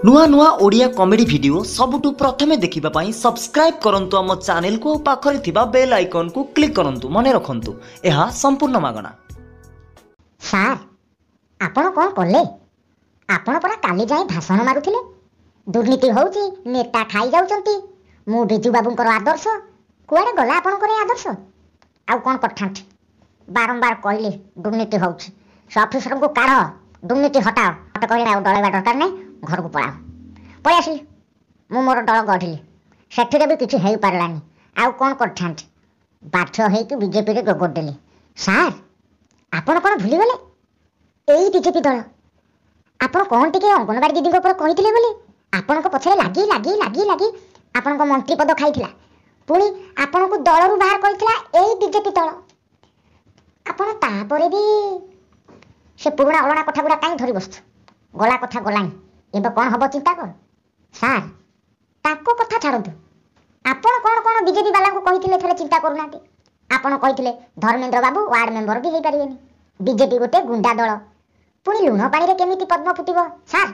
नुआ नुआ Odia comedy video सबुठु प्रथमे देखिबा पई सब्सक्राइब करंतु हम चैनल को पाखरे थिबा बेल आइकन को क्लिक करंतु मने रखंतु एहा संपूर्ण मागणा। सार आपण कोन करले? आपण परा काली जाई भाषण मारुथिले दुर्नीति होउची नेता खाई जाउचंती मु बिजू बाबूंकर आदर्श कुआडे गला आपणकर आदर्श आउ कोन करथांत बारंबार कहले दुर्नीति होउची सब अफिसर को काढ दुर्नीति हटाओ हट कहले आउ डळेबा दरकार नै घर को पळाओ पळि आसी मु मोर दळ गढिली सेठिरे भी किछि हेइ पारलानी आउ कोन करथांत बाध्य हेइ कि बीजेपी रे जोग देले। सार आपण कोन भूली गले एई बीजेपी दल आपण कोन टिके अंगनवाड़ी दीदी ऊपर कहिथिले बोली आपण को पछरे लागी लागी लागी लागी आपण को मंत्री पद खाइथिला पुणी आपण को दलरु बाहर करिथिला एई बीजेपी दल आपण तापरे भी से पुराना अलना कथा गुडा काई धरि बसछ गला कथा गलानी एबे कोन हबो चिंता कर। सार ताको कथा छाड़ंतु आपण कोन कोन बीजेपी वाला को कहिथिले थरे चिंता करूनाती आपण कहिथिले धर्मेंद्र बाबू वार्ड मेंबर भी हेइ पारिबेनी बीजेपी गोटे गुंडा दल पुणी लुण पानी रे केमिति पद्म फुटिबो। सार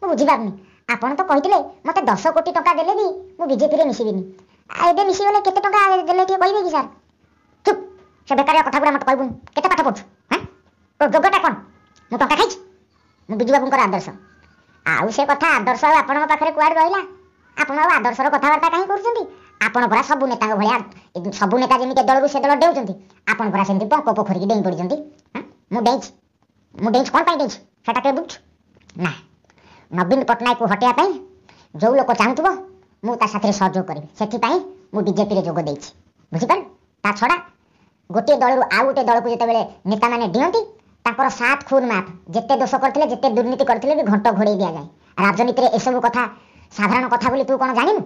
मु बुझी पारनी आपण तो कहिथिले मते 10 कोटी टका देले भी मु बीजेपी रे मिसिबिनी आ एबे मिसी गले केते टका देले टी कहिबे कि? सार चुप से बेकारिया कथा गुडा मत कहबुन केते पाठ पढु हैं तो जोगटा कोन मु टका खाइछ मु बिजू बाबूंकर आदर्श आउ से कथा आदर्श आपण पाखरे कुआड रहिला आपण आदर्श रो कथा वार्ता काहे करूछंती आपण परा सब नेता भलिया सब नेता जेमिते दलरु से दल देउछंती आपण परा सेंती पंप पोखरी की डेई पडिजंती हैं मु डेंच कोन पाई डेंच सेटा के बुझ ना नवीन पटनायक को हटिया पाई जो लोक चाहूथबो मु ता साथे सहयोग करबी सेठी पाई मु बीजेपी रे जोग देइछि बुझि पार। ता छडा गोटे दलरु आ गोटे दल को जेते बेले नेता माने दियंती ताकर सात खून माफ जेते दोष करथिले जेते दुर्नीति करथिले भी घंट घोड़े दिया जाए राजनीति रे एसबु कथा साधारण कथा बोली तू कोन जानिनु?